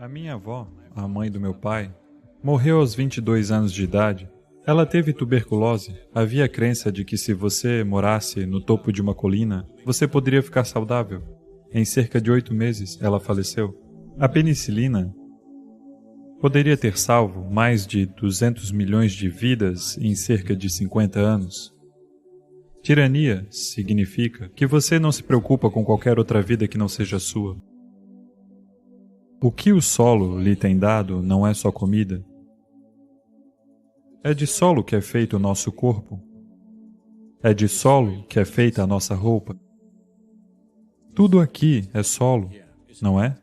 A minha avó, a mãe do meu pai, morreu aos 22 anos de idade. Ela teve tuberculose. Havia a crença de que se você morasse no topo de uma colina, você poderia ficar saudável. Em cerca de 8 meses, ela faleceu. A penicilina poderia ter salvo mais de 200 milhões de vidas em cerca de 50 anos. Tirania significa que você não se preocupa com qualquer outra vida que não seja sua. O que o solo lhe tem dado não é só comida. É de solo que é feito o nosso corpo. É de solo que é feita a nossa roupa. Tudo aqui é solo, não é?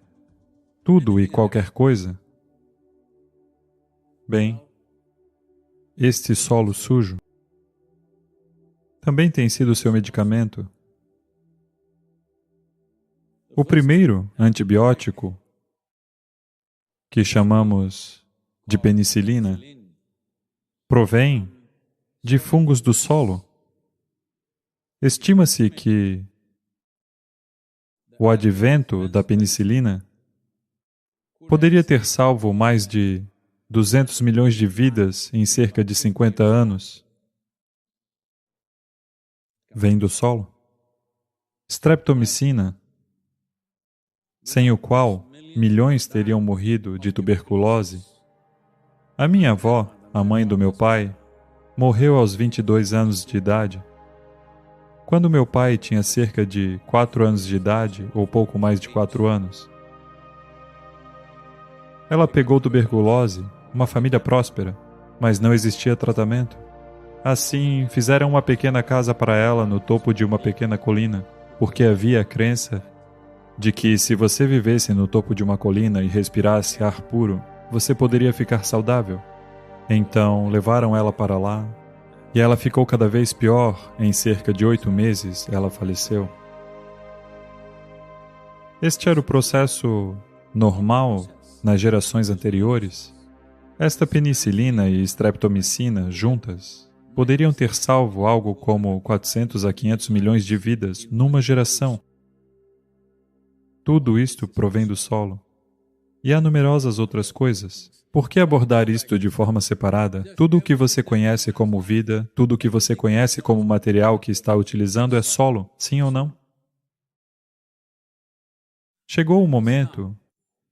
Tudo e qualquer coisa. Bem, este solo sujo também tem sido seu medicamento. O primeiro antibiótico, que chamamos de penicilina, provém de fungos do solo. Estima-se que o advento da penicilina poderia ter salvo mais de 200 milhões de vidas em cerca de 50 anos. Vem do solo. Streptomicina, sem o qual milhões teriam morrido de tuberculose. A minha avó, a mãe do meu pai, morreu aos 22 anos de idade. Quando meu pai tinha cerca de 4 anos de idade, ou pouco mais de 4 anos. Ela pegou tuberculose, uma família próspera, mas não existia tratamento. Assim, fizeram uma pequena casa para ela no topo de uma pequena colina, porque havia a crença de que se você vivesse no topo de uma colina e respirasse ar puro, você poderia ficar saudável. Então, levaram ela para lá, e ela ficou cada vez pior. Em cerca de 8 meses, ela faleceu. Este era o processo normal nas gerações anteriores. Esta penicilina e streptomicina juntas poderiam ter salvo algo como 400 a 500 milhões de vidas numa geração. Tudo isto provém do solo. E há numerosas outras coisas. Por que abordar isto de forma separada? Tudo o que você conhece como vida, tudo o que você conhece como material que está utilizando é solo, sim ou não? Chegou o momento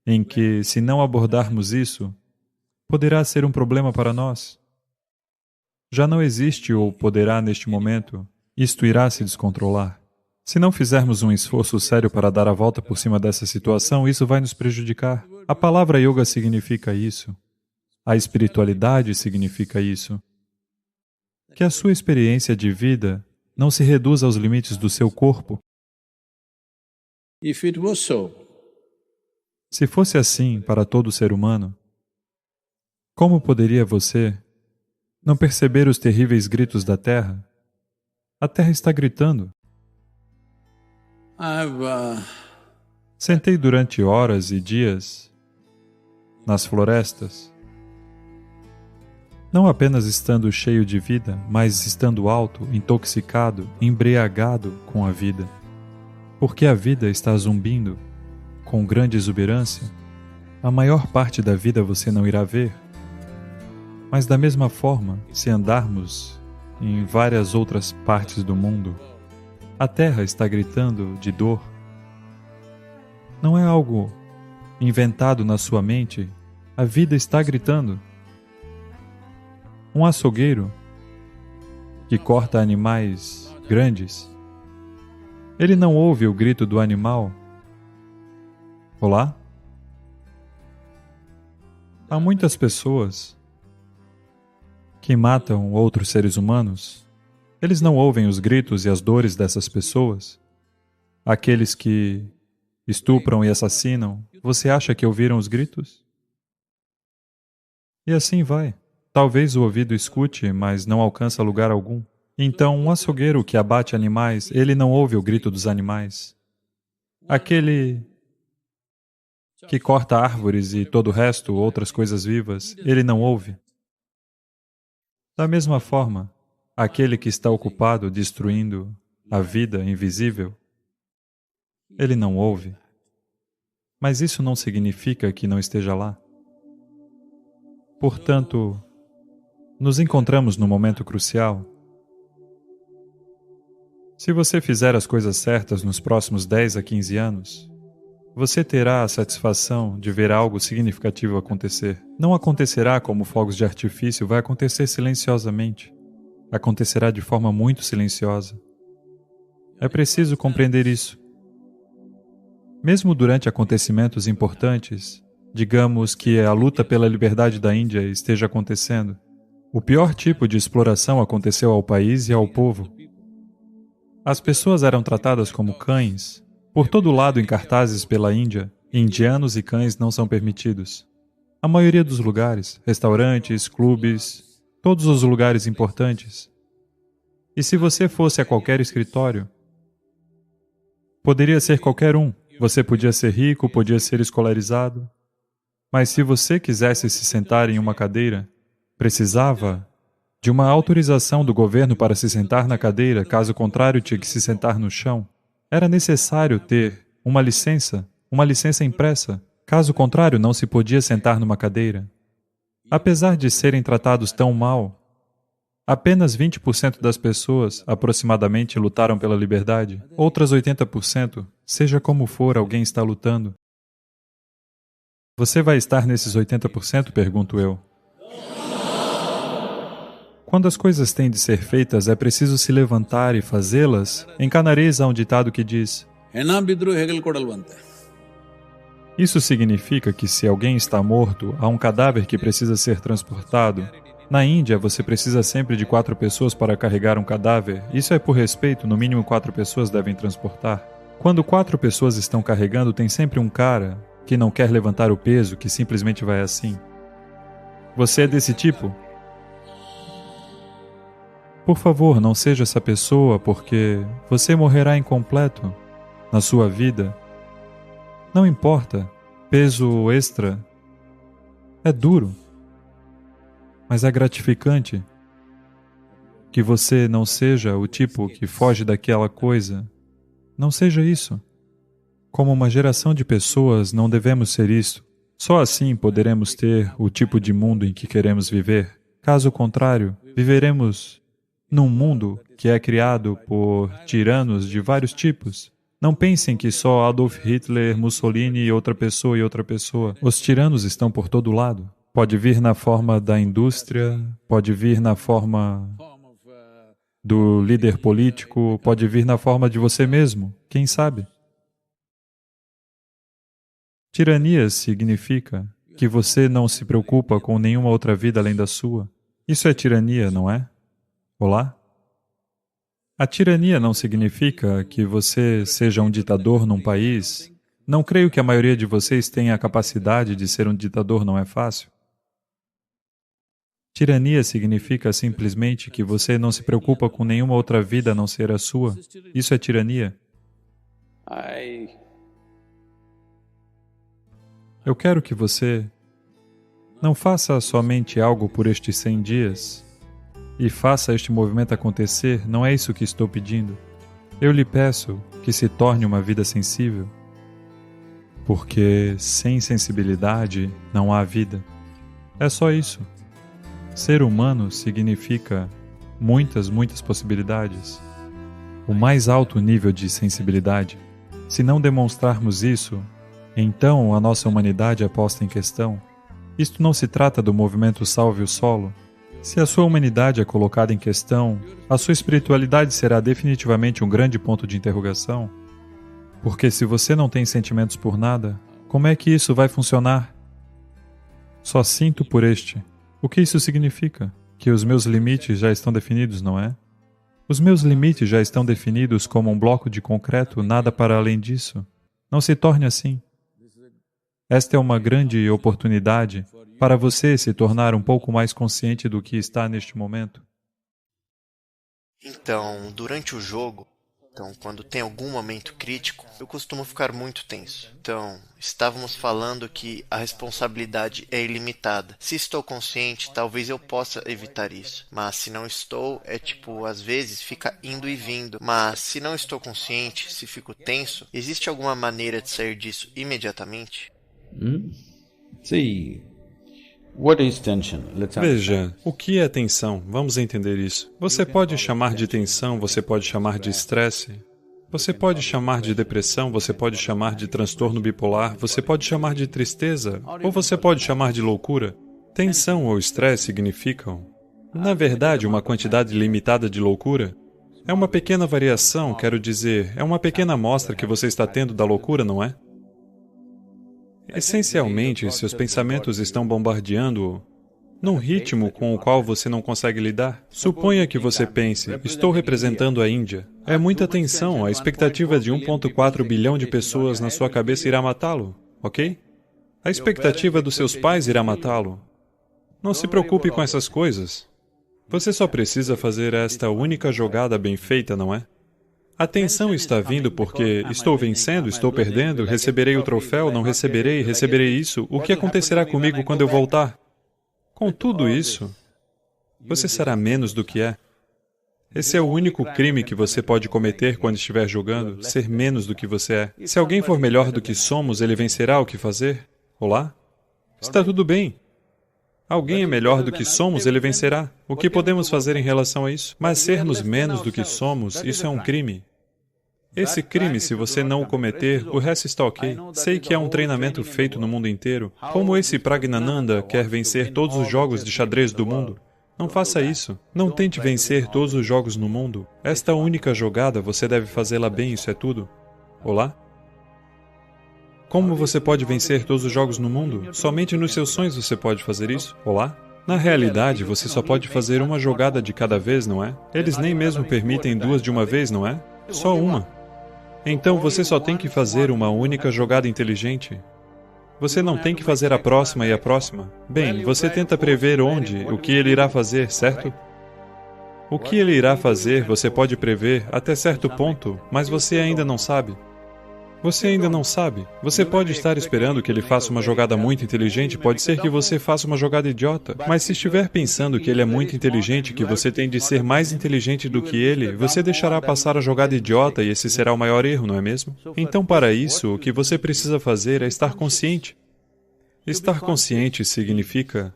em que, se não abordarmos isso, poderá ser um problema para nós. Já não existe ou poderá neste momento, isto irá se descontrolar. Se não fizermos um esforço sério para dar a volta por cima dessa situação, isso vai nos prejudicar. A palavra yoga significa isso. A espiritualidade significa isso. Que a sua experiência de vida não se reduza aos limites do seu corpo. Se fosse assim para todo ser humano, como poderia você não perceber os terríveis gritos da Terra? A Terra está gritando. Sentei durante horas e dias nas florestas, não apenas estando cheio de vida, mas estando alto, intoxicado, embriagado com a vida. Porque a vida está zumbindo com grande exuberância. A maior parte da vida você não irá ver. Mas da mesma forma, se andarmos em várias outras partes do mundo, a Terra está gritando de dor. Não é algo inventado na sua mente, a vida está gritando. Um açougueiro que corta animais grandes, ele não ouve o grito do animal. Olá? Há muitas pessoas que matam outros seres humanos. Eles não ouvem os gritos e as dores dessas pessoas. Aqueles que estupram e assassinam, você acha que ouviram os gritos? E assim vai. Talvez o ouvido escute, mas não alcança lugar algum. Então, um açougueiro que abate animais, ele não ouve o grito dos animais. Aquele que corta árvores e todo o resto, outras coisas vivas, ele não ouve. Da mesma forma, aquele que está ocupado destruindo a vida invisível, ele não ouve. Mas isso não significa que não esteja lá. Portanto, nos encontramos no momento crucial. Se você fizer as coisas certas nos próximos 10 a 15 anos, você terá a satisfação de ver algo significativo acontecer. Não acontecerá como fogos de artifício, vai acontecer silenciosamente. Acontecerá de forma muito silenciosa. É preciso compreender isso. Mesmo durante acontecimentos importantes, digamos que a luta pela liberdade da Índia esteja acontecendo, o pior tipo de exploração aconteceu ao país e ao povo. As pessoas eram tratadas como cães. Por todo lado em cartazes pela Índia, indianos e cães não são permitidos. A maioria dos lugares, restaurantes, clubes, todos os lugares importantes. E se você fosse a qualquer escritório, poderia ser qualquer um. Você podia ser rico, podia ser escolarizado. Mas se você quisesse se sentar em uma cadeira, precisava de uma autorização do governo para se sentar na cadeira, caso contrário tinha que se sentar no chão. Era necessário ter uma licença impressa. Caso contrário, não se podia sentar numa cadeira. Apesar de serem tratados tão mal, apenas 20% das pessoas, aproximadamente, lutaram pela liberdade. Outras 80%, seja como for, alguém está lutando. Você vai estar nesses 80%? Pergunto eu. Quando as coisas têm de ser feitas, é preciso se levantar e fazê-las. Em canarês há um ditado que diz: isso significa que se alguém está morto, há um cadáver que precisa ser transportado. Na Índia, você precisa sempre de 4 pessoas para carregar um cadáver. Isso é por respeito, no mínimo 4 pessoas devem transportar. Quando 4 pessoas estão carregando, tem sempre um cara que não quer levantar o peso, que simplesmente vai assim. Você é desse tipo? Por favor, não seja essa pessoa, porque você morrerá incompleto na sua vida. Não importa, peso extra é duro, mas é gratificante que você não seja o tipo que foge daquela coisa. Não seja isso. Como uma geração de pessoas, não devemos ser isso. Só assim poderemos ter o tipo de mundo em que queremos viver. Caso contrário, viveremos num mundo que é criado por tiranos de vários tipos. Não pensem que só Adolf Hitler, Mussolini e outra pessoa. Os tiranos estão por todo lado. Pode vir na forma da indústria, pode vir na forma do líder político, pode vir na forma de você mesmo, quem sabe? Tirania significa que você não se preocupa com nenhuma outra vida além da sua. Isso é tirania, não é? Olá? A tirania não significa que você seja um ditador num país. Não creio que a maioria de vocês tenha a capacidade de ser um ditador, não é fácil. Tirania significa simplesmente que você não se preocupa com nenhuma outra vida a não ser a sua. Isso é tirania. Eu quero que você não faça somente algo por estes 100 dias e faça este movimento acontecer, não é isso que estou pedindo. Eu lhe peço que se torne uma vida sensível, porque sem sensibilidade não há vida. É só isso. Ser humano significa muitas possibilidades. O mais alto nível de sensibilidade. Se não demonstrarmos isso, então a nossa humanidade é posta em questão. Isto não se trata do movimento Salve o Solo. Se a sua humanidade é colocada em questão, a sua espiritualidade será definitivamente um grande ponto de interrogação. Porque se você não tem sentimentos por nada, como é que isso vai funcionar? Só sinto por este. O que isso significa? Que os meus limites já estão definidos, não é? Os meus limites já estão definidos como um bloco de concreto, nada para além disso. Não se torne assim. Esta é uma grande oportunidade para você se tornar um pouco mais consciente do que está neste momento. Então, durante o jogo, Então, quando tem algum momento crítico, eu costumo ficar muito tenso. Então, estávamos falando que a responsabilidade é ilimitada. Se estou consciente, talvez eu possa evitar isso. Mas se não estou, às vezes fica indo e vindo. Mas se não estou consciente, se fico tenso, existe alguma maneira de sair disso imediatamente? See, what is tension? Let's understand. Veja, o que é tensão? Vamos entender isso. Você pode chamar de tensão, você pode chamar de estresse, você pode chamar de depressão, você pode chamar de transtorno bipolar, você pode chamar de tristeza, ou você pode chamar de loucura. Tensão ou estresse significam, na verdade, uma quantidade limitada de loucura. É uma pequena variação, quero dizer, é uma pequena amostra que você está tendo da loucura, não é? Essencialmente, seus pensamentos estão bombardeando-o num ritmo com o qual você não consegue lidar. Suponha que você pense, estou representando a Índia. É muita tensão, a expectativa de 1,4 bilhão de pessoas na sua cabeça irá matá-lo, ok? A expectativa dos seus pais irá matá-lo. Não se preocupe com essas coisas. Você só precisa fazer esta única jogada bem feita, não é? A tensão está vindo porque estou vencendo, estou perdendo, receberei o troféu, não receberei, receberei isso. O que acontecerá comigo quando eu voltar? Com tudo isso, você será menos do que é. Esse é o único crime que você pode cometer quando estiver jogando, ser menos do que você é. Se alguém for melhor do que somos, ele vencerá o que fazer? Olá? Está tudo bem. Alguém é melhor do que somos, ele vencerá. O que podemos fazer em relação a isso? Mas sermos menos do que somos, isso é um crime. Esse crime, se você não o cometer, o resto está ok. Sei que é um treinamento feito no mundo inteiro. Como esse Praggnanandha quer vencer todos os jogos de xadrez do mundo. Não faça isso. Não tente vencer todos os jogos no mundo. Esta única jogada, você deve fazê-la bem, isso é tudo. Olá? Como você pode vencer todos os jogos no mundo? Somente nos seus sonhos você pode fazer isso? Olá? Na realidade, você só pode fazer uma jogada de cada vez, não é? Eles nem mesmo permitem duas de uma vez, não é? Só uma. Então você só tem que fazer uma única jogada inteligente. Você não tem que fazer a próxima e a próxima. Bem, você tenta prever onde, o que ele irá fazer, certo? O que ele irá fazer, você pode prever até certo ponto, mas você ainda não sabe. Você ainda não sabe. Você pode estar esperando que ele faça uma jogada muito inteligente, pode ser que você faça uma jogada idiota. Mas se estiver pensando que ele é muito inteligente, que você tem de ser mais inteligente do que ele, você deixará passar a jogada idiota e esse será o maior erro, não é mesmo? Então, para isso, o que você precisa fazer é estar consciente. Estar consciente significa...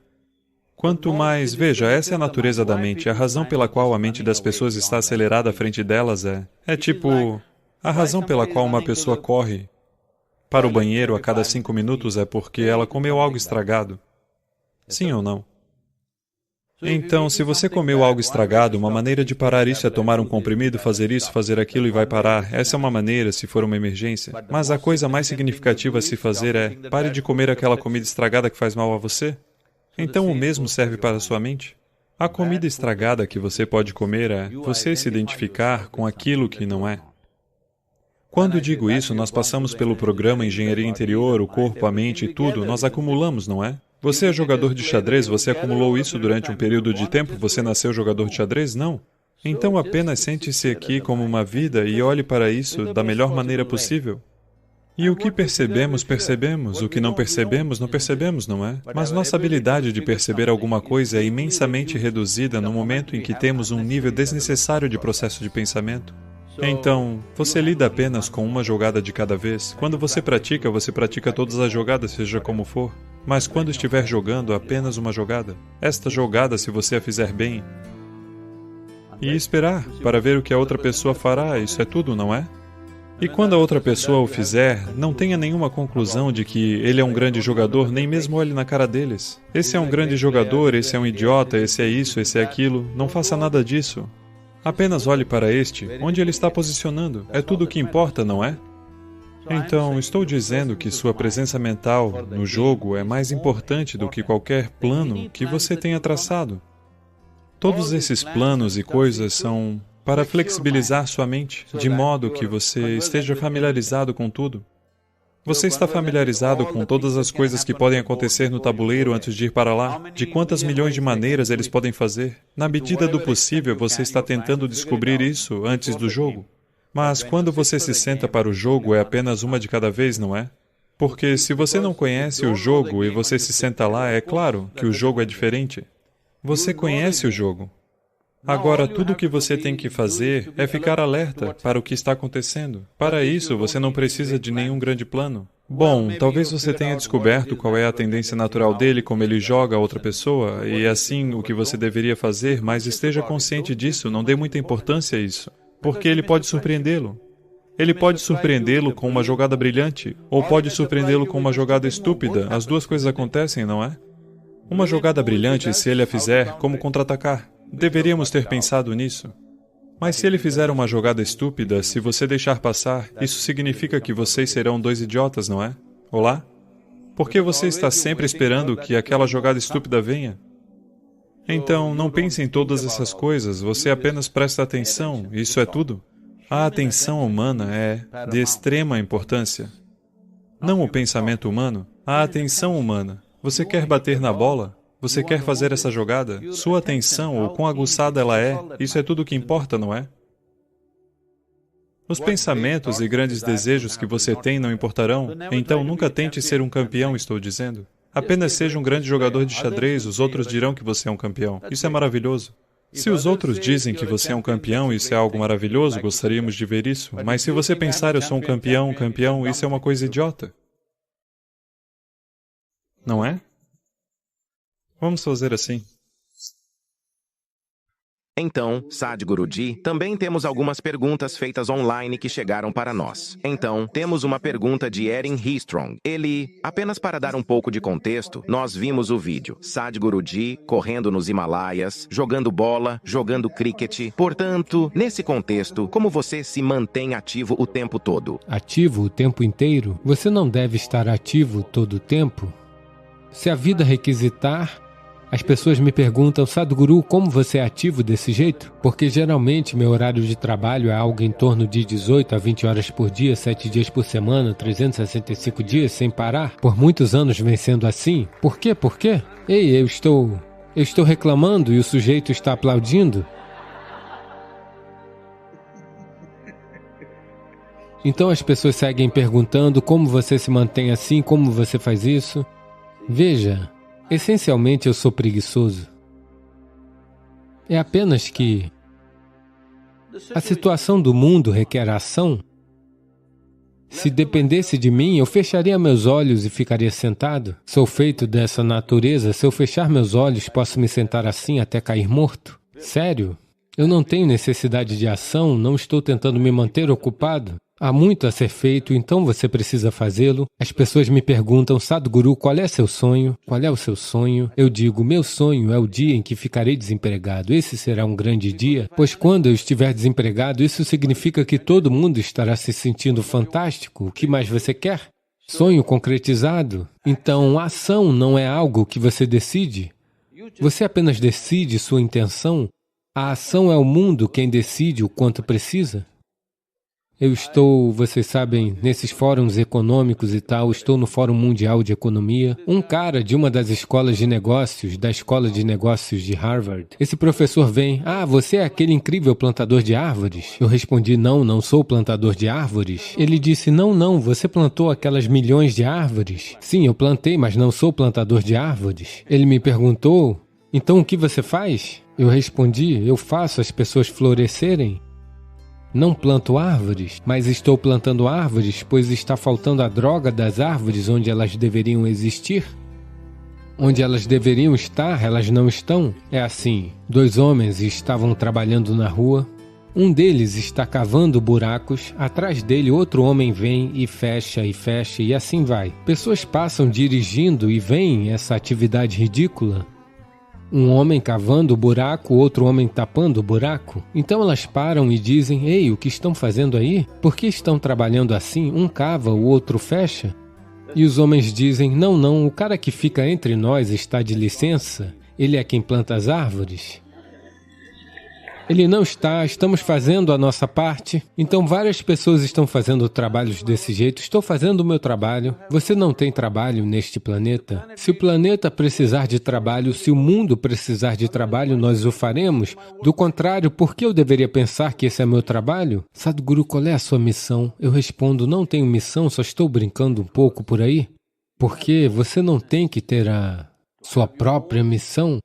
Quanto mais... Veja, essa é a natureza da mente. A razão pela qual a mente das pessoas está acelerada à frente delas é tipo... A razão pela qual uma pessoa corre para o banheiro a cada 5 minutos é porque ela comeu algo estragado. Sim ou não? Então, se você comeu algo estragado, uma maneira de parar isso é tomar um comprimido, fazer isso, fazer aquilo e vai parar. Essa é uma maneira, se for uma emergência. Mas a coisa mais significativa a se fazer é, pare de comer aquela comida estragada que faz mal a você. Então, o mesmo serve para a sua mente. A comida estragada que você pode comer é você se identificar com aquilo que não é. Quando digo isso, nós passamos pelo programa Engenharia Interior, o corpo, a mente e tudo, nós acumulamos, não é? Você é jogador de xadrez, você acumulou isso durante um período de tempo, você nasceu jogador de xadrez? Não. Então apenas sente-se aqui como uma vida e olhe para isso da melhor maneira possível. E o que percebemos, percebemos. O que não percebemos, não percebemos, não é? Mas nossa habilidade de perceber alguma coisa é imensamente reduzida no momento em que temos um nível desnecessário de processo de pensamento. Então, você lida apenas com uma jogada de cada vez. Quando você pratica todas as jogadas, seja como for. Mas quando estiver jogando apenas uma jogada, esta jogada, se você a fizer bem, e esperar para ver o que a outra pessoa fará, isso é tudo, não é? E quando a outra pessoa o fizer, não tenha nenhuma conclusão de que ele é um grande jogador, nem mesmo olhe na cara deles. Esse é um grande jogador, esse é um idiota, esse é isso, esse é aquilo. Não faça nada disso. Apenas olhe para este, onde ele está posicionando. É tudo o que importa, não é? Então, estou dizendo que sua presença mental no jogo é mais importante do que qualquer plano que você tenha traçado. Todos esses planos e coisas são para flexibilizar sua mente, de modo que você esteja familiarizado com tudo. Você está familiarizado com todas as coisas que podem acontecer no tabuleiro antes de ir para lá? De quantas milhões de maneiras eles podem fazer? Na medida do possível, você está tentando descobrir isso antes do jogo. Mas quando você se senta para o jogo, é apenas uma de cada vez, não é? Porque se você não conhece o jogo e você se senta lá, é claro que o jogo é diferente. Você conhece o jogo. Agora, tudo o que você tem que fazer é ficar alerta para o que está acontecendo. Para isso, você não precisa de nenhum grande plano. Bom, talvez você tenha descoberto qual é a tendência natural dele, como ele joga a outra pessoa, e assim o que você deveria fazer, mas esteja consciente disso, não dê muita importância a isso, porque ele pode surpreendê-lo. Ele pode surpreendê-lo com uma jogada brilhante, ou pode surpreendê-lo com uma jogada estúpida. As duas coisas acontecem, não é? Uma jogada brilhante, se ele a fizer, como contra-atacar? Deveríamos ter pensado nisso. Mas se ele fizer uma jogada estúpida, se você deixar passar, isso significa que vocês serão dois idiotas, não é? Olá? Porque você está sempre esperando que aquela jogada estúpida venha? Então, não pense em todas essas coisas, você apenas presta atenção, isso é tudo. A atenção humana é de extrema importância. Não o pensamento humano, a atenção humana. Você quer bater na bola? Você quer fazer essa jogada? Sua atenção, ou quão aguçada ela é, isso é tudo o que importa, não é? Os pensamentos e grandes desejos que você tem não importarão, então nunca tente ser um campeão, estou dizendo. Apenas seja um grande jogador de xadrez, os outros dirão que você é um campeão. Isso é maravilhoso. Se os outros dizem que você é um campeão, isso é algo maravilhoso, gostaríamos de ver isso. Mas se você pensar, eu sou um campeão, isso é uma coisa idiota. Não é? Vamos fazer assim. Então, Sadhguruji, também temos algumas perguntas feitas online que chegaram para nós. Então, temos uma pergunta de Erin Hestrong. Apenas para dar um pouco de contexto, nós vimos o vídeo. Sadhguruji correndo nos Himalaias, jogando bola, jogando cricket. Portanto, nesse contexto, como você se mantém ativo o tempo todo? Ativo o tempo inteiro? Você não deve estar ativo todo o tempo. Se a vida requisitar, as pessoas me perguntam, Sadhguru, como você é ativo desse jeito? Porque geralmente meu horário de trabalho é algo em torno de 18 a 20 horas por dia, 7 dias por semana, 365 dias sem parar. Por muitos anos vem sendo assim. Por quê? Por quê? Ei, eu estou reclamando e o sujeito está aplaudindo. Então as pessoas seguem perguntando como você se mantém assim, como você faz isso. Veja, essencialmente eu sou preguiçoso. É apenas que a situação do mundo requer ação. Se dependesse de mim, eu fecharia meus olhos e ficaria sentado. Sou feito dessa natureza, se eu fechar meus olhos, posso me sentar assim até cair morto. Sério? Eu não tenho necessidade de ação, não estou tentando me manter ocupado. Há muito a ser feito, então você precisa fazê-lo. As pessoas me perguntam, Sadhguru, qual é seu sonho? Qual é o seu sonho? Eu digo, meu sonho é o dia em que ficarei desempregado. Esse será um grande dia, pois quando eu estiver desempregado, isso significa que todo mundo estará se sentindo fantástico. O que mais você quer? Sonho concretizado? Então, a ação não é algo que você decide. Você apenas decide sua intenção. A ação é o mundo quem decide o quanto precisa. Eu estou, vocês sabem, nesses fóruns econômicos e tal, estou no Fórum Mundial de Economia. Um cara de uma das escolas de negócios, da Escola de Negócios de Harvard, esse professor vem, você é aquele incrível plantador de árvores? Eu respondi, não sou plantador de árvores. Ele disse, não, você plantou aquelas milhões de árvores? Sim, eu plantei, mas não sou plantador de árvores. Ele me perguntou, então o que você faz? Eu respondi, eu faço as pessoas florescerem. Não planto árvores, mas estou plantando árvores, pois está faltando a droga das árvores onde elas deveriam existir. Onde elas deveriam estar, elas não estão. É assim, 2 homens estavam trabalhando na rua. Um deles está cavando buracos, atrás dele outro homem vem e fecha e assim vai. Pessoas passam dirigindo e veem essa atividade ridícula. Um homem cavando o buraco, outro homem tapando o buraco. Então elas param e dizem, ei, o que estão fazendo aí? Por que estão trabalhando assim? Um cava, o outro fecha? E os homens dizem, não, o cara que fica entre nós está de licença. Ele é quem planta as árvores. Ele não está, estamos fazendo a nossa parte. Então várias pessoas estão fazendo trabalhos desse jeito. Estou fazendo o meu trabalho. Você não tem trabalho neste planeta. Se o planeta precisar de trabalho, se o mundo precisar de trabalho, nós o faremos. Do contrário, por que eu deveria pensar que esse é meu trabalho? Sadhguru, qual é a sua missão? Eu respondo, não tenho missão, só estou brincando um pouco por aí. Porque você não tem que ter a sua própria missão.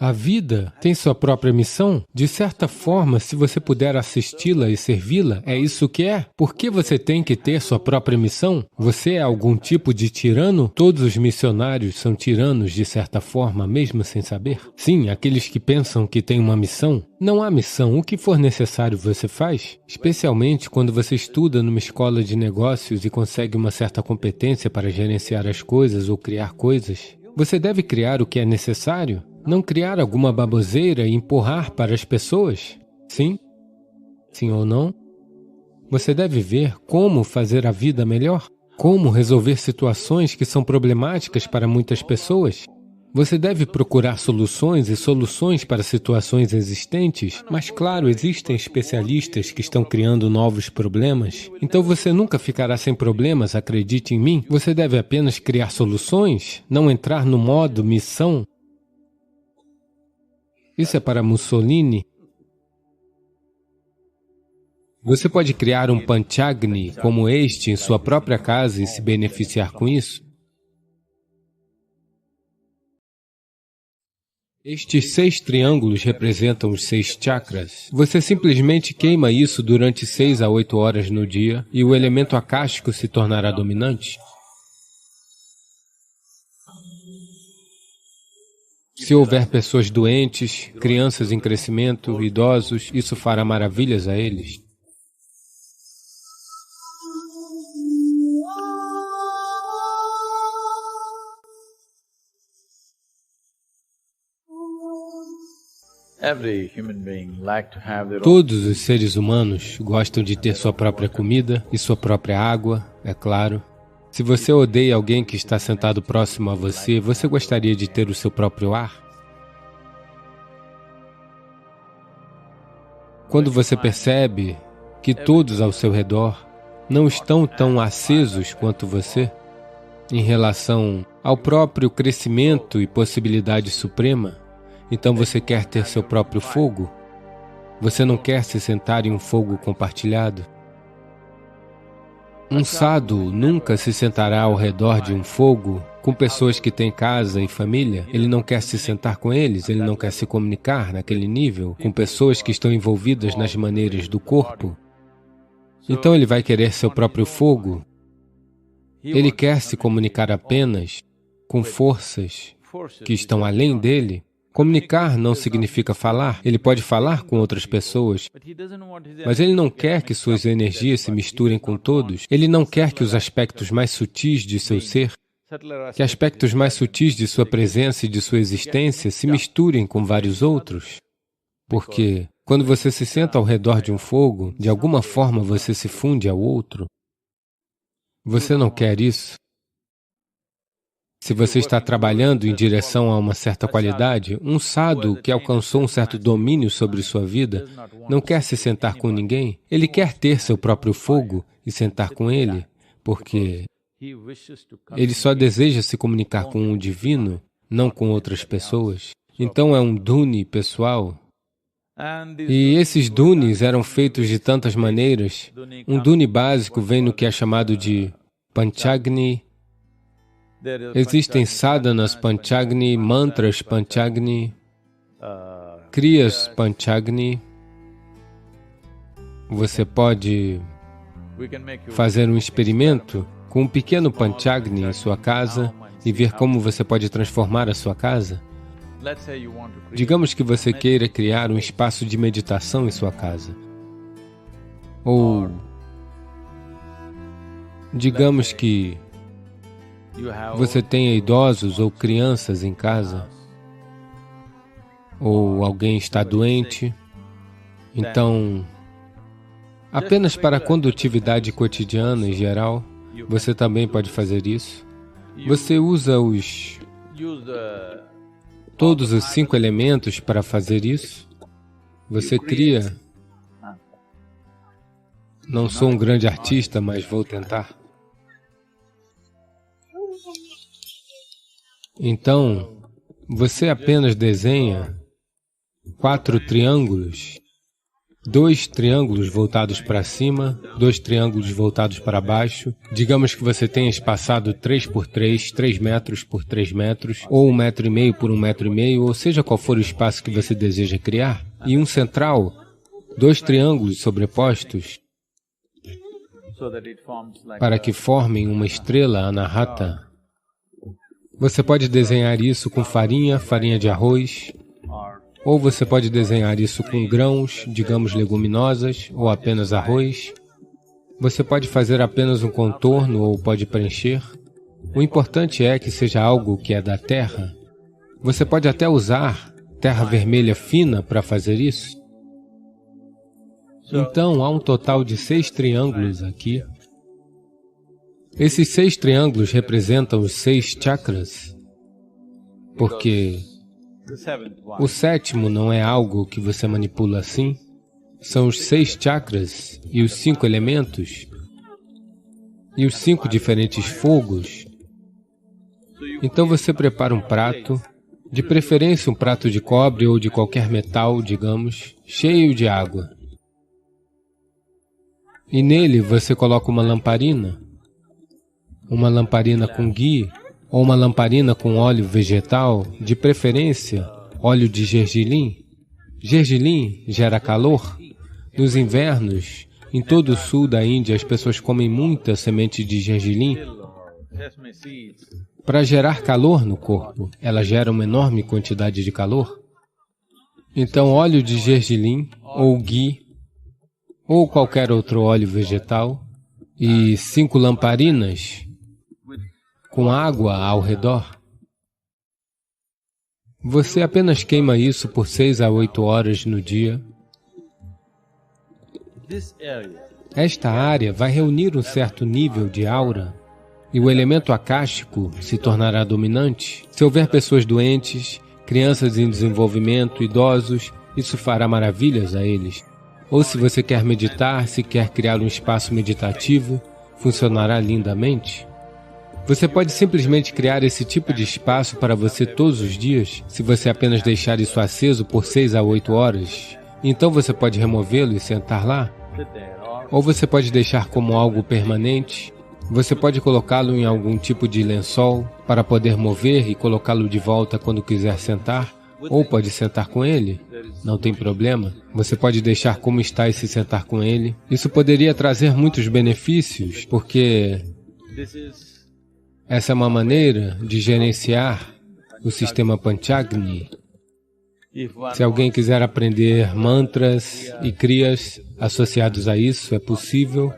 A vida tem sua própria missão? De certa forma, se você puder assisti-la e servi-la, é isso que é? Por que você tem que ter sua própria missão? Você é algum tipo de tirano? Todos os missionários são tiranos de certa forma, mesmo sem saber? Sim, aqueles que pensam que têm uma missão. Não há missão, o que for necessário você faz. Especialmente quando você estuda numa escola de negócios e consegue uma certa competência para gerenciar as coisas ou criar coisas. Você deve criar o que é necessário. Não criar alguma baboseira e empurrar para as pessoas? Sim? Sim ou não? Você deve ver como fazer a vida melhor, como resolver situações que são problemáticas para muitas pessoas. Você deve procurar soluções e soluções para situações existentes, mas claro, existem especialistas que estão criando novos problemas. Então você nunca ficará sem problemas, acredite em mim. Você deve apenas criar soluções, não entrar no modo missão. Isso é para Mussolini. Você pode criar um Panchagni como este em sua própria casa e se beneficiar com isso? Estes 6 triângulos representam os 6 chakras. Você simplesmente queima isso durante 6 a 8 horas no dia e o elemento akáshico se tornará dominante. Se houver pessoas doentes, crianças em crescimento, idosos, isso fará maravilhas a eles. Todos os seres humanos gostam de ter sua própria comida e sua própria água, é claro. Se você odeia alguém que está sentado próximo a você, você gostaria de ter o seu próprio ar? Quando você percebe que todos ao seu redor não estão tão acesos quanto você, em relação ao próprio crescimento e possibilidade suprema, então você quer ter seu próprio fogo? Você não quer se sentar em um fogo compartilhado? Um sadhu nunca se sentará ao redor de um fogo com pessoas que têm casa e família. Ele não quer se sentar com eles, ele não quer se comunicar naquele nível com pessoas que estão envolvidas nas maneiras do corpo. Então ele vai querer seu próprio fogo. Ele quer se comunicar apenas com forças que estão além dele. Comunicar não significa falar. Ele pode falar com outras pessoas, mas ele não quer que suas energias se misturem com todos. Ele não quer que os aspectos mais sutis de seu ser, que aspectos mais sutis de sua presença e de sua existência se misturem com vários outros. Porque quando você se senta ao redor de um fogo, de alguma forma você se funde ao outro. Você não quer isso. Se você está trabalhando em direção a uma certa qualidade, um sadhu que alcançou um certo domínio sobre sua vida não quer se sentar com ninguém. Ele quer ter seu próprio fogo e sentar com ele, porque ele só deseja se comunicar com o divino, não com outras pessoas. Então é um dhuni pessoal. E esses dhunis eram feitos de tantas maneiras. Um dhuni básico vem no que é chamado de Panchagni. Existem sadhanas Panchagni, mantras Panchagni, kriyas Panchagni. Você pode fazer um experimento com um pequeno Panchagni em sua casa e ver como você pode transformar a sua casa. Digamos que você queira criar um espaço de meditação em sua casa. Ou digamos que você tenha idosos ou crianças em casa, ou alguém está doente, então, apenas para a condutividade cotidiana em geral, você também pode fazer isso. Você usa todos os 5 elementos para fazer isso. Você cria. Não sou um grande artista, mas vou tentar. Então, você apenas desenha 4 triângulos, 2 triângulos voltados para cima, 2 triângulos voltados para baixo. Digamos que você tenha espaçado 3 por 3, 3 metros por 3 metros, ou 1,5 metro por 1,5 metro, ou seja qual for o espaço que você deseja criar. E um central, 2 triângulos sobrepostos, para que formem uma estrela anahata. Você pode desenhar isso com farinha de arroz, ou você pode desenhar isso com grãos, digamos leguminosas, ou apenas arroz. Você pode fazer apenas um contorno ou pode preencher. O importante é que seja algo que é da terra. Você pode até usar terra vermelha fina para fazer isso. Então, há um total de 6 triângulos aqui. Esses 6 triângulos representam os 6 chakras, porque o 7º não é algo que você manipula assim. São os 6 chakras e os 5 elementos e os 5 diferentes fogos. Então você prepara um prato, de preferência um prato de cobre ou de qualquer metal, digamos, cheio de água. E nele você coloca uma lamparina com ghee, ou uma lamparina com óleo vegetal, de preferência óleo de gergelim. Gergelim gera calor. Nos invernos, em todo o sul da Índia, as pessoas comem muita semente de gergelim para gerar calor no corpo. Ela gera uma enorme quantidade de calor. Então, óleo de gergelim, ou ghee, ou qualquer outro óleo vegetal, e 5 lamparinas com água ao redor. Você apenas queima isso por 6 a 8 horas no dia. Esta área vai reunir um certo nível de aura e o elemento acástico se tornará dominante. Se houver pessoas doentes, crianças em desenvolvimento, idosos, isso fará maravilhas a eles. Ou se você quer meditar, se quer criar um espaço meditativo, funcionará lindamente. Você pode simplesmente criar esse tipo de espaço para você todos os dias, se você apenas deixar isso aceso por 6 a 8 horas. Então você pode removê-lo e sentar lá. Ou você pode deixar como algo permanente. Você pode colocá-lo em algum tipo de lençol para poder mover e colocá-lo de volta quando quiser sentar. Ou pode sentar com ele, não tem problema. Você pode deixar como está e se sentar com ele. Isso poderia trazer muitos benefícios, porque essa é uma maneira de gerenciar o sistema Panchagni. Se alguém quiser aprender mantras e kriyas associados a isso, é possível,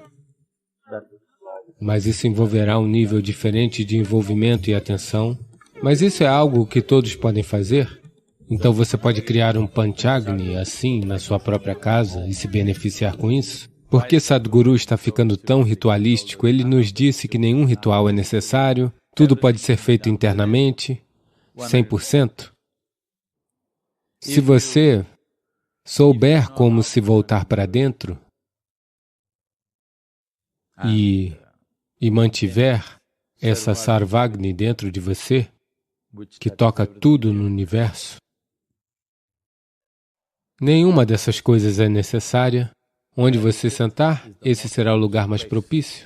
mas isso envolverá um nível diferente de envolvimento e atenção. Mas isso é algo que todos podem fazer. Então você pode criar um Panchagni assim na sua própria casa e se beneficiar com isso. Por que Sadhguru está ficando tão ritualístico? Ele nos disse que nenhum ritual é necessário, tudo pode ser feito internamente, 100%. Se você souber como se voltar para dentro e mantiver essa Sarvagni dentro de você, que toca tudo no universo, nenhuma dessas coisas é necessária. Onde você sentar, esse será o lugar mais propício.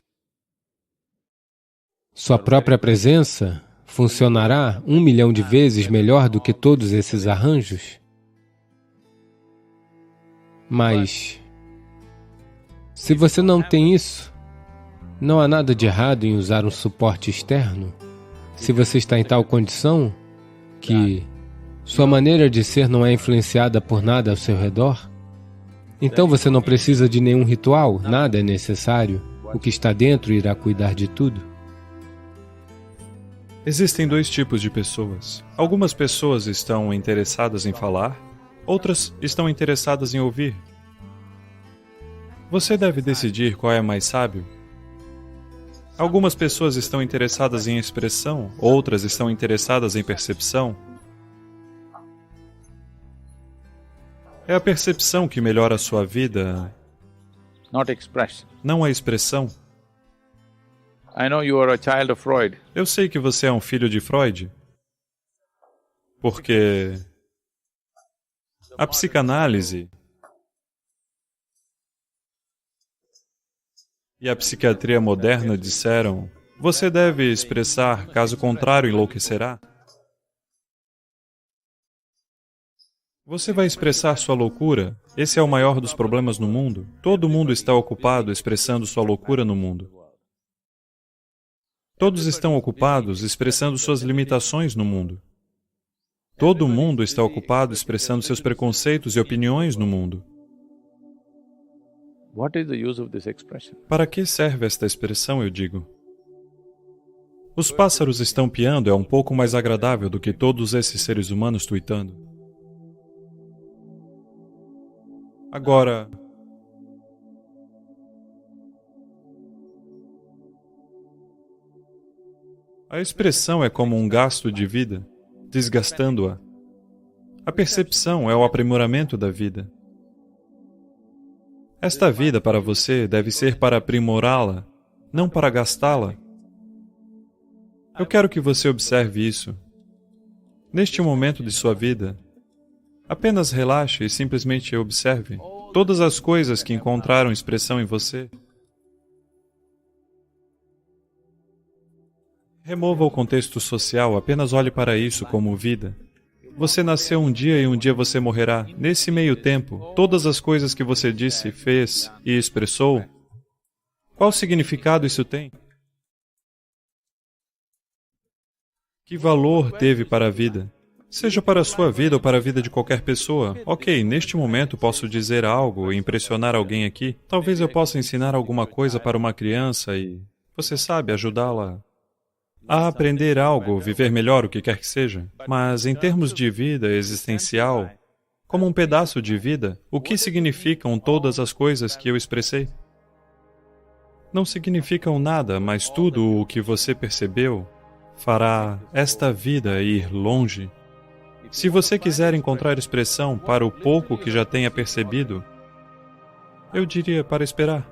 Sua própria presença funcionará 1 milhão de vezes melhor do que todos esses arranjos. Mas, se você não tem isso, não há nada de errado em usar um suporte externo. Se você está em tal condição que sua maneira de ser não é influenciada por nada ao seu redor, então você não precisa de nenhum ritual, nada é necessário. O que está dentro irá cuidar de tudo. Existem 2 tipos de pessoas. Algumas pessoas estão interessadas em falar, outras estão interessadas em ouvir. Você deve decidir qual é mais sábio. Algumas pessoas estão interessadas em expressão, outras estão interessadas em percepção. É a percepção que melhora a sua vida, not expression. não a expressão. I know you are a child of Freud. Eu sei que você é um filho de Freud, porque a psicanálise e a psiquiatria moderna disseram: você deve expressar, caso contrário enlouquecerá. Você vai expressar sua loucura. Esse é o maior dos problemas no mundo. Todo mundo está ocupado expressando sua loucura no mundo. Todos estão ocupados expressando suas limitações no mundo. Todo mundo está ocupado expressando seus preconceitos e opiniões no mundo. What is the use of this expression? Para que serve esta expressão, eu digo? Os pássaros estão piando é um pouco mais agradável do que todos esses seres humanos tuitando. Agora, a expressão é como um gasto de vida, desgastando-a. A percepção é o aprimoramento da vida. Esta vida para você deve ser para aprimorá-la, não para gastá-la. Eu quero que você observe isso. Neste momento de sua vida, apenas relaxe e simplesmente observe todas as coisas que encontraram expressão em você. Remova o contexto social, apenas olhe para isso como vida. Você nasceu um dia e um dia você morrerá. Nesse meio tempo, todas as coisas que você disse, fez e expressou, qual significado isso tem? Que valor teve para a vida? Seja para a sua vida ou para a vida de qualquer pessoa. Ok, neste momento posso dizer algo e impressionar alguém aqui. Talvez eu possa ensinar alguma coisa para uma criança e, você sabe, ajudá-la a aprender algo, viver melhor, o que quer que seja. Mas em termos de vida existencial, como um pedaço de vida, o que significam todas as coisas que eu expressei? Não significam nada, mas tudo o que você percebeu fará esta vida ir longe. Se você quiser encontrar expressão para o pouco que já tenha percebido, eu diria para esperar.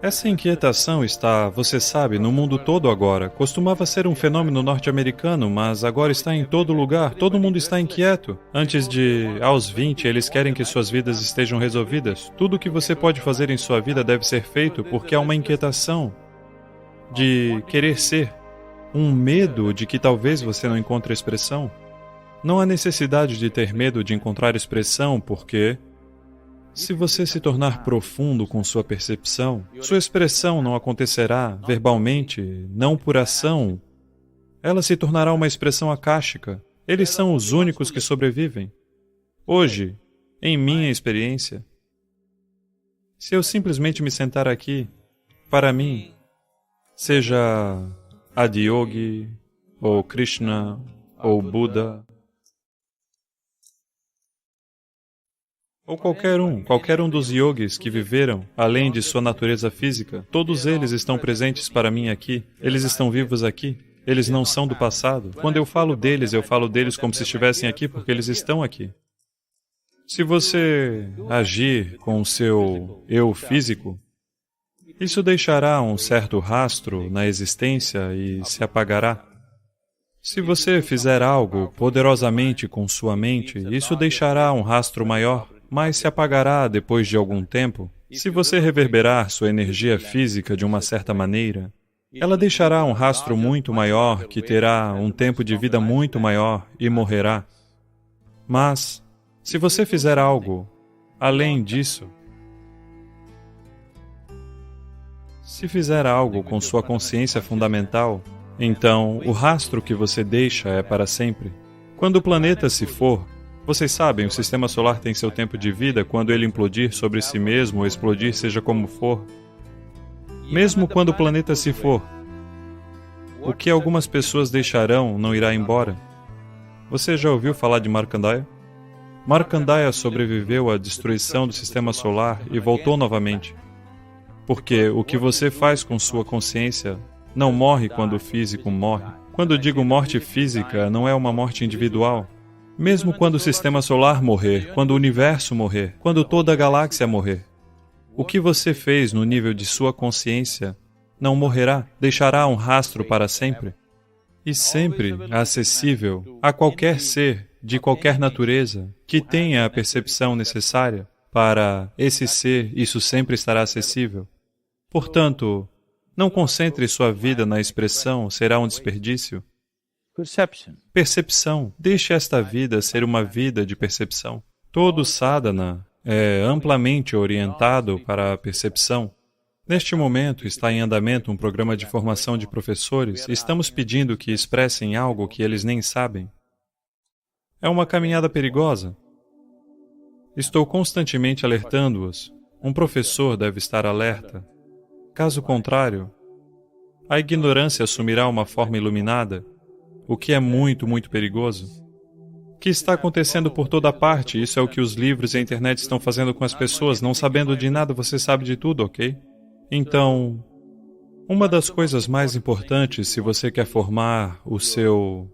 Essa inquietação está, você sabe, no mundo todo agora. Costumava ser um fenômeno norte-americano, mas agora está em todo lugar. Todo mundo está inquieto. Antes de, aos 20, eles querem que suas vidas estejam resolvidas. Tudo o que você pode fazer em sua vida deve ser feito porque há uma inquietação de querer ser. Um medo de que talvez você não encontre expressão. Não há necessidade de ter medo de encontrar expressão porque, se você se tornar profundo com sua percepção, sua expressão não acontecerá verbalmente, não por ação. Ela se tornará uma expressão akáshica. Eles são os únicos que sobrevivem. Hoje, em minha experiência, se eu simplesmente me sentar aqui, para mim, seja Adiyogi, ou Krishna, ou Buda, ou qualquer um dos yogis que viveram, além de sua natureza física, todos eles estão presentes para mim aqui, eles estão vivos aqui, eles não são do passado. Quando eu falo deles como se estivessem aqui porque eles estão aqui. Se você agir com o seu eu físico, isso deixará um certo rastro na existência e se apagará. Se você fizer algo poderosamente com sua mente, isso deixará um rastro maior, mas se apagará depois de algum tempo. Se você reverberar sua energia física de uma certa maneira, ela deixará um rastro muito maior, que terá um tempo de vida muito maior e morrerá. Mas, se você fizer algo além disso, se fizer algo com sua consciência fundamental, então o rastro que você deixa é para sempre. Quando o planeta se for, vocês sabem, o sistema solar tem seu tempo de vida quando ele implodir sobre si mesmo ou explodir, seja como for. Mesmo quando o planeta se for, o que algumas pessoas deixarão não irá embora. Você já ouviu falar de Markandeya? Markandeya sobreviveu à destruição do sistema solar e voltou novamente. Porque o que você faz com sua consciência não morre quando o físico morre. Quando digo morte física, não é uma morte individual. Mesmo quando o sistema solar morrer, quando o universo morrer, quando toda a galáxia morrer, o que você fez no nível de sua consciência não morrerá, deixará um rastro para sempre e sempre acessível a qualquer ser de qualquer natureza que tenha a percepção necessária para esse ser, isso sempre estará acessível. Portanto, não concentre sua vida na expressão, será um desperdício. Percepção. Deixe esta vida ser uma vida de percepção. Todo sadhana é amplamente orientado para a percepção. Neste momento está em andamento um programa de formação de professores e estamos pedindo que expressem algo que eles nem sabem. É uma caminhada perigosa. Estou constantemente alertando-os. Um professor deve estar alerta. Caso contrário, a ignorância assumirá uma forma iluminada, o que é muito, muito perigoso. O que está acontecendo por toda parte, isso é o que os livros e a internet estão fazendo com as pessoas, não sabendo de nada, você sabe de tudo, ok? Então, uma das coisas mais importantes, se você quer formar o seu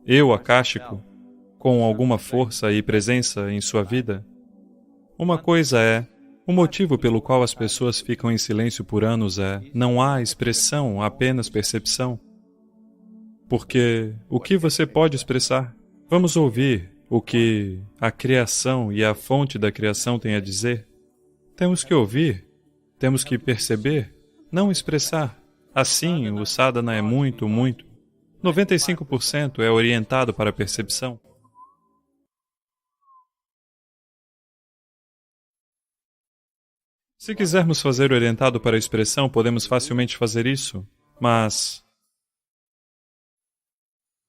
eu akáshico com alguma força e presença em sua vida, uma coisa é, o motivo pelo qual as pessoas ficam em silêncio por anos é, não há expressão, apenas percepção. Porque o que você pode expressar? Vamos ouvir o que a criação e a fonte da criação têm a dizer. Temos que ouvir, temos que perceber, não expressar. Assim, o sadhana é muito, 95% é orientado para a percepção. Se quisermos fazer orientado para a expressão, podemos facilmente fazer isso, mas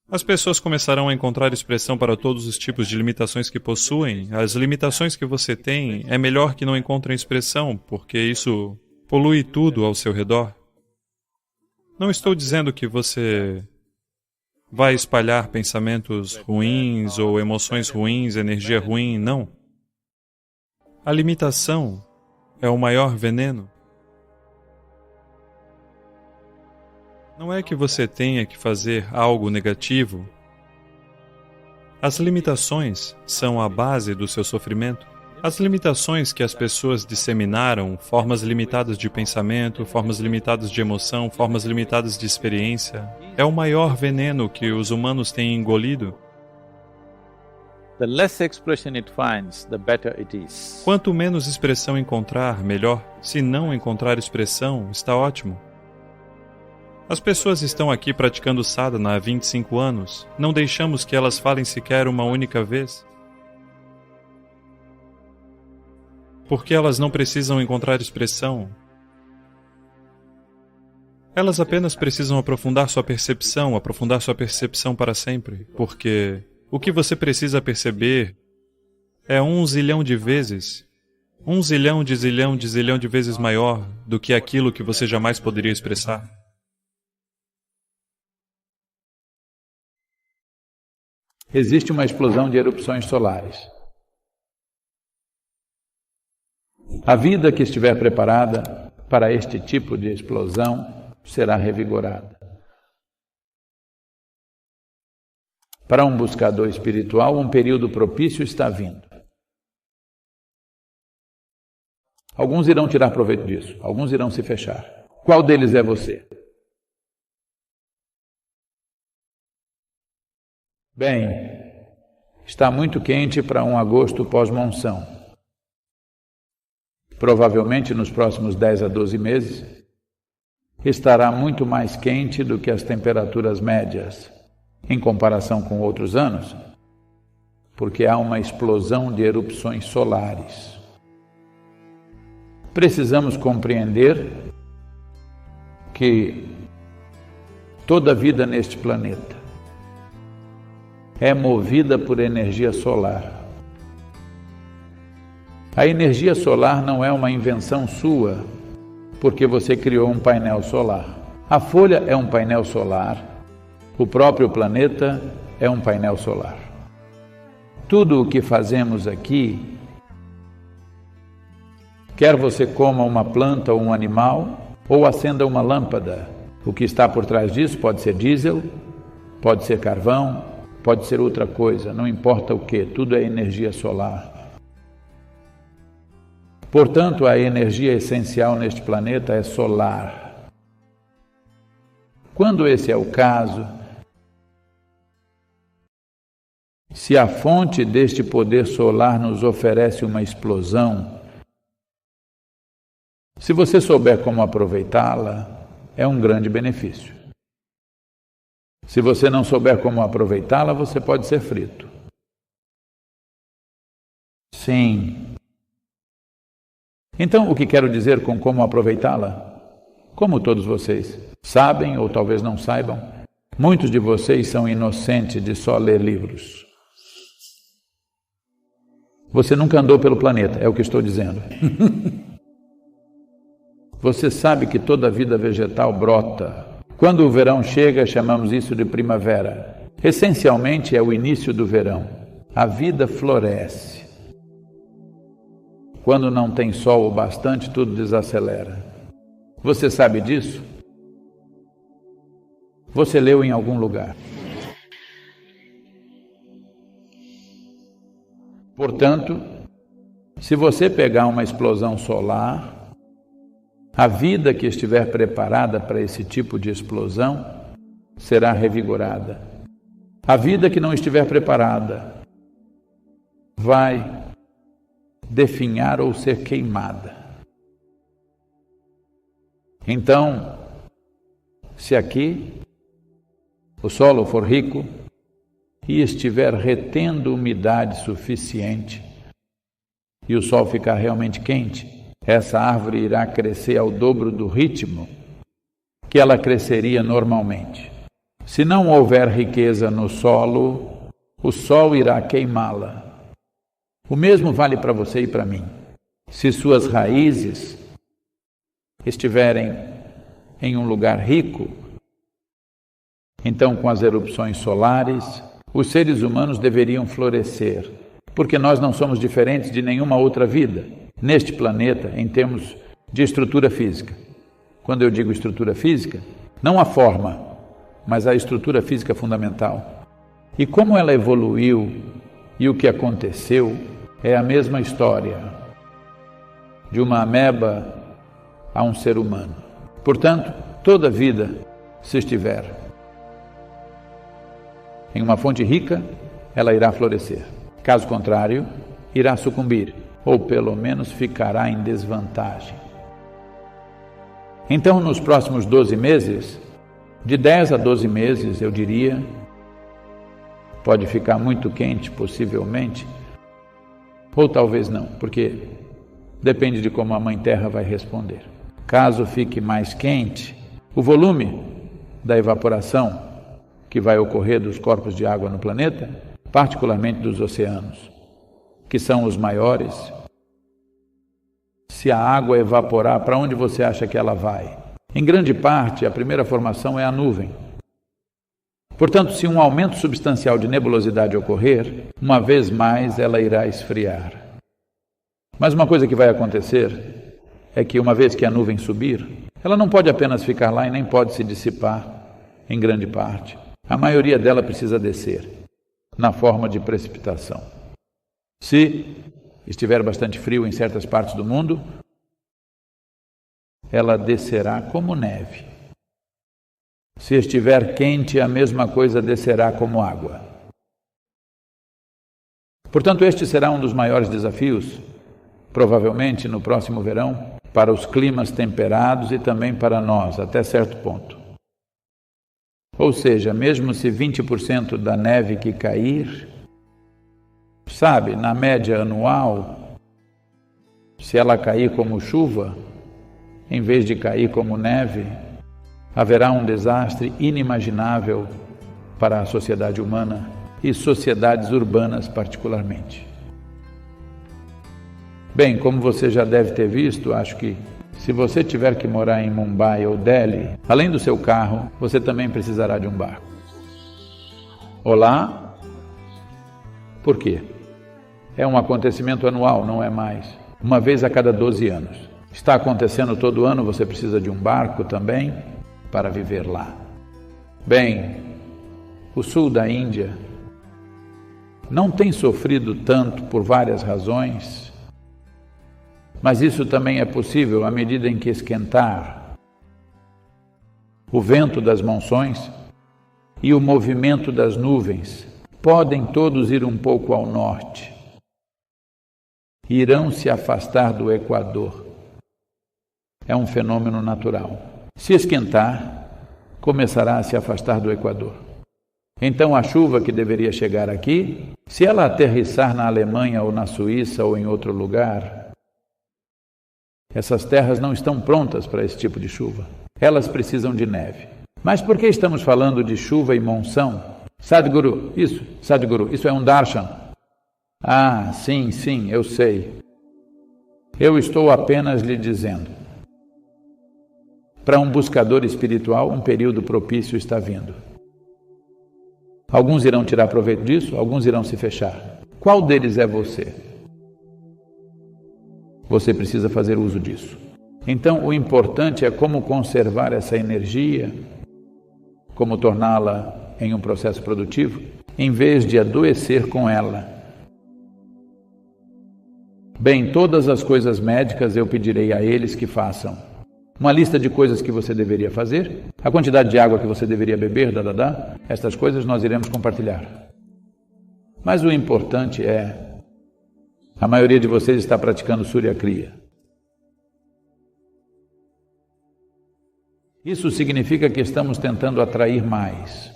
as pessoas começarão a encontrar expressão para todos os tipos de limitações que possuem. As limitações que você tem, é melhor que não encontrem expressão, porque isso polui tudo ao seu redor. Não estou dizendo que você vai espalhar pensamentos ruins ou emoções ruins, energia ruim, não. A limitação é o maior veneno. Não é que você tenha que fazer algo negativo. As limitações são a base do seu sofrimento. As limitações que as pessoas disseminaram, formas limitadas de pensamento, formas limitadas de emoção, formas limitadas de experiência, é o maior veneno que os humanos têm engolido. The less expression it finds, the better it is. Quanto menos expressão encontrar, melhor. Se não encontrar expressão, está ótimo. As pessoas estão aqui praticando sadhana há 25 anos. Não deixamos que elas falem sequer uma única vez. Porque elas não precisam encontrar expressão. Elas apenas precisam aprofundar sua percepção para sempre. Porque o que você precisa perceber é 1 zilhão de vezes, 1 zilhão de zilhão de zilhão de vezes maior do que aquilo que você jamais poderia expressar. Existe uma explosão de erupções solares. A vida que estiver preparada para este tipo de explosão será revigorada. Para um buscador espiritual, um período propício está vindo. Alguns irão tirar proveito disso, alguns irão se fechar. Qual deles é você? Bem, está muito quente para um agosto pós-monção. Provavelmente nos próximos 10 a 12 meses, estará muito mais quente do que as temperaturas médias, em comparação com outros anos, porque há uma explosão de erupções solares. Precisamos compreender que toda a vida neste planeta é movida por energia solar. A energia solar não é uma invenção sua, porque você criou um painel solar. A folha é um painel solar, o próprio planeta é um painel solar. Tudo o que fazemos aqui, quer você coma uma planta ou um animal, ou acenda uma lâmpada, o que está por trás disso pode ser diesel, pode ser carvão, pode ser outra coisa, não importa o que, tudo é energia solar. Portanto, a energia essencial neste planeta é solar. Quando esse é o caso, se a fonte deste poder solar nos oferece uma explosão, se você souber como aproveitá-la, é um grande benefício. Se você não souber como aproveitá-la, você pode ser frito. Sim. Então, o que quero dizer com como aproveitá-la? Como todos vocês sabem, ou talvez não saibam, muitos de vocês são inocentes de só ler livros. Você nunca andou pelo planeta, é o que estou dizendo. Você sabe que toda a vida vegetal brota. Quando o verão chega, chamamos isso de primavera. Essencialmente é o início do verão. A vida floresce. Quando não tem sol o bastante, tudo desacelera. Você sabe disso? Você leu em algum lugar. Portanto, se você pegar uma explosão solar, a vida que estiver preparada para esse tipo de explosão será revigorada. A vida que não estiver preparada vai definhar ou ser queimada. Então, se aqui o solo for rico e estiver retendo umidade suficiente e o sol ficar realmente quente, essa árvore irá crescer ao dobro do ritmo que ela cresceria normalmente. Se não houver riqueza no solo, o sol irá queimá-la. O mesmo vale para você e para mim. Se suas raízes estiverem em um lugar rico, então com as erupções solares, os seres humanos deveriam florescer, porque nós não somos diferentes de nenhuma outra vida neste planeta em termos de estrutura física. Quando eu digo estrutura física, não a forma, mas a estrutura física fundamental. E como ela evoluiu e o que aconteceu é a mesma história, de uma ameba a um ser humano. Portanto, toda vida, se estiver em uma fonte rica, ela irá florescer. Caso contrário, irá sucumbir, ou pelo menos ficará em desvantagem. Então, nos próximos 12 meses, de 10 a 12 meses, eu diria, pode ficar muito quente, possivelmente, ou talvez não, porque depende de como a Mãe Terra vai responder. Caso fique mais quente, o volume da evaporação que vai ocorrer dos corpos de água no planeta, particularmente dos oceanos, que são os maiores, se a água evaporar, para onde você acha que ela vai? Em grande parte, a primeira formação é a nuvem. Portanto, se um aumento substancial de nebulosidade ocorrer, uma vez mais ela irá esfriar. Mas uma coisa que vai acontecer é que, uma vez que a nuvem subir, ela não pode apenas ficar lá e nem pode se dissipar em grande parte. A maioria dela precisa descer, na forma de precipitação. Se estiver bastante frio em certas partes do mundo, ela descerá como neve. Se estiver quente, a mesma coisa descerá como água. Portanto, este será um dos maiores desafios, provavelmente no próximo verão, para os climas temperados e também para nós, até certo ponto. Ou seja, mesmo se 20% da neve que cair, sabe, na média anual, se ela cair como chuva, em vez de cair como neve, haverá um desastre inimaginável para a sociedade humana e sociedades urbanas particularmente. Bem, como você já deve ter visto, acho que se você tiver que morar em Mumbai ou Delhi, além do seu carro, você também precisará de um barco. Olá? Por quê? É um acontecimento anual, não é mais. Uma vez a cada 12 anos. Está acontecendo todo ano, você precisa de um barco também para viver lá. Bem, o sul da Índia não tem sofrido tanto por várias razões, mas isso também é possível à medida em que esquentar o vento das monções e o movimento das nuvens podem todos ir um pouco ao norte. Irão se afastar do Equador. É um fenômeno natural. Se esquentar, começará a se afastar do Equador. Então a chuva que deveria chegar aqui, se ela aterrissar na Alemanha ou na Suíça ou em outro lugar, essas terras não estão prontas para esse tipo de chuva. Elas precisam de neve. Mas por que estamos falando de chuva e monção? Sadhguru, isso é um darshan. Ah, sim, eu sei. Eu estou apenas lhe dizendo. Para um buscador espiritual, um período propício está vindo. Alguns irão tirar proveito disso, alguns irão se fechar. Qual deles é você? Você precisa fazer uso disso. Então, o importante é como conservar essa energia, como torná-la em um processo produtivo, em vez de adoecer com ela. Bem, todas as coisas médicas eu pedirei a eles que façam uma lista de coisas que você deveria fazer, a quantidade de água que você deveria beber, estas coisas nós iremos compartilhar. Mas o importante é, a maioria de vocês está praticando Surya Kriya. Isso significa que estamos tentando atrair mais.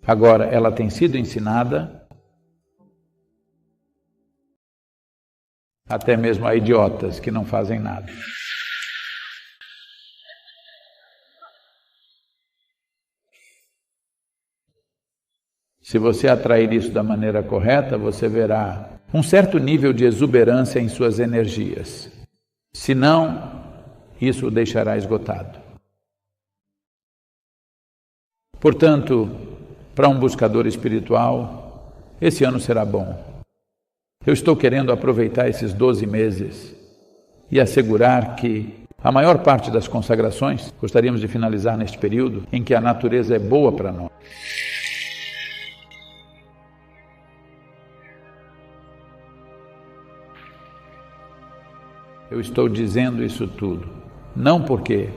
Agora, ela tem sido ensinada até mesmo a idiotas que não fazem nada. Se você atrair isso da maneira correta, você verá um certo nível de exuberância em suas energias. Se não, isso o deixará esgotado. Portanto, para um buscador espiritual, esse ano será bom. Eu estou querendo aproveitar esses 12 meses e assegurar que a maior parte das consagrações, gostaríamos de finalizar neste período, em que a natureza é boa para nós. Eu estou dizendo isso tudo, não porque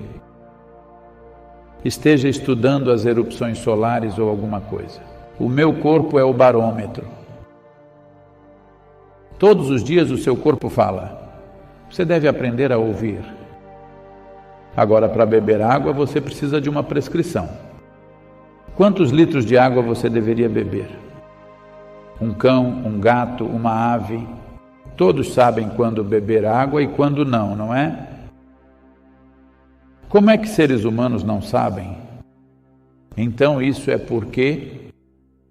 esteja estudando as erupções solares ou alguma coisa. O meu corpo é o barômetro. Todos os dias o seu corpo fala. Você deve aprender a ouvir. Agora, para beber água, você precisa de uma prescrição. Quantos litros de água você deveria beber? Um cão, um gato, uma ave... Todos sabem quando beber água e quando não, não é? Como é que seres humanos não sabem? Então isso é porque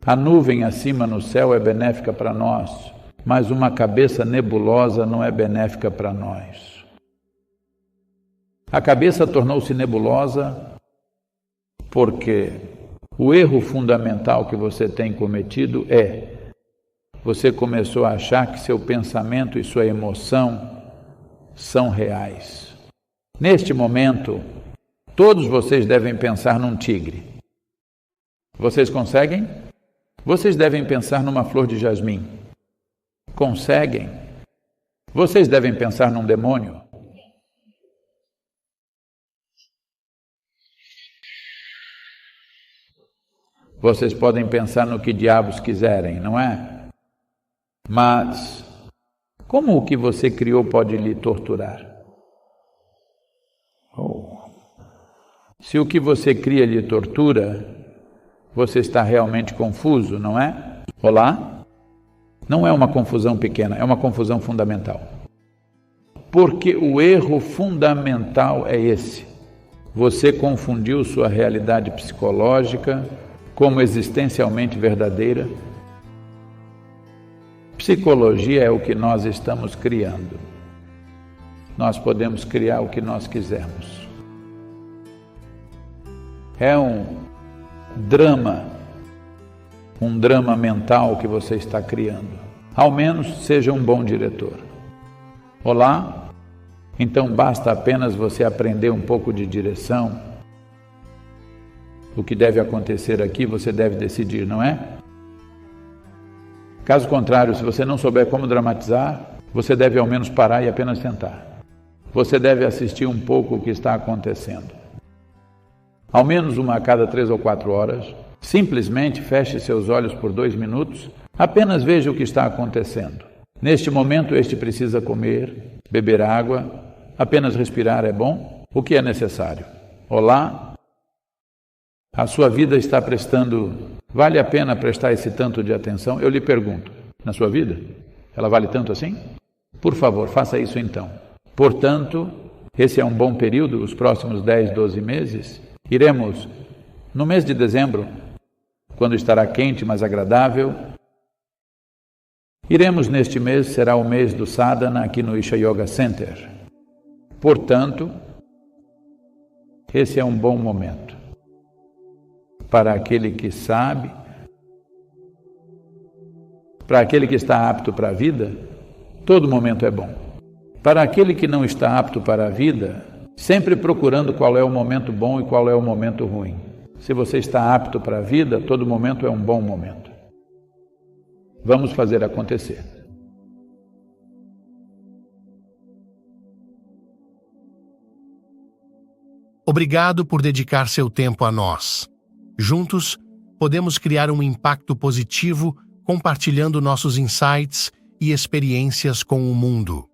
a nuvem acima no céu é benéfica para nós, mas uma cabeça nebulosa não é benéfica para nós. A cabeça tornou-se nebulosa porque o erro fundamental que você tem cometido é: você começou a achar que seu pensamento e sua emoção são reais. Neste momento, todos vocês devem pensar num tigre. Vocês conseguem? Vocês devem pensar numa flor de jasmim. Conseguem? Vocês devem pensar num demônio. Vocês podem pensar no que diabos quiserem, não é? Mas, como o que você criou pode lhe torturar? Se o que você cria lhe tortura, você está realmente confuso, não é? Olá? Não é uma confusão pequena, é uma confusão fundamental. Porque o erro fundamental é esse. Você confundiu sua realidade psicológica como existencialmente verdadeira. Psicologia é o que nós estamos criando. Nós podemos criar o que nós quisermos. É um drama mental que você está criando. Ao menos seja um bom diretor. Olá? Então basta apenas você aprender um pouco de direção. O que deve acontecer aqui você deve decidir, não é? Caso contrário, se você não souber como dramatizar, você deve ao menos parar e apenas tentar. Você deve assistir um pouco o que está acontecendo. Ao menos uma a cada 3 ou 4 horas, simplesmente feche seus olhos por 2 minutos, apenas veja o que está acontecendo. Neste momento, este precisa comer, beber água, apenas respirar é bom? O que é necessário? Olá? A sua vida está prestando... Vale a pena prestar esse tanto de atenção? Eu lhe pergunto, na sua vida? Ela vale tanto assim? Por favor, faça isso então. Portanto, esse é um bom período, os próximos 10, 12 meses. Iremos, no mês de dezembro, quando estará quente, mas agradável, iremos neste mês, será o mês do Sadhana aqui no Isha Yoga Center. Portanto, esse é um bom momento para aquele que sabe, para aquele que está apto para a vida, todo momento é bom. Para aquele que não está apto para a vida, sempre procurando qual é o momento bom e qual é o momento ruim. Se você está apto para a vida, todo momento é um bom momento. Vamos fazer acontecer. Obrigado por dedicar seu tempo a nós. Juntos, podemos criar um impacto positivo compartilhando nossos insights e experiências com o mundo.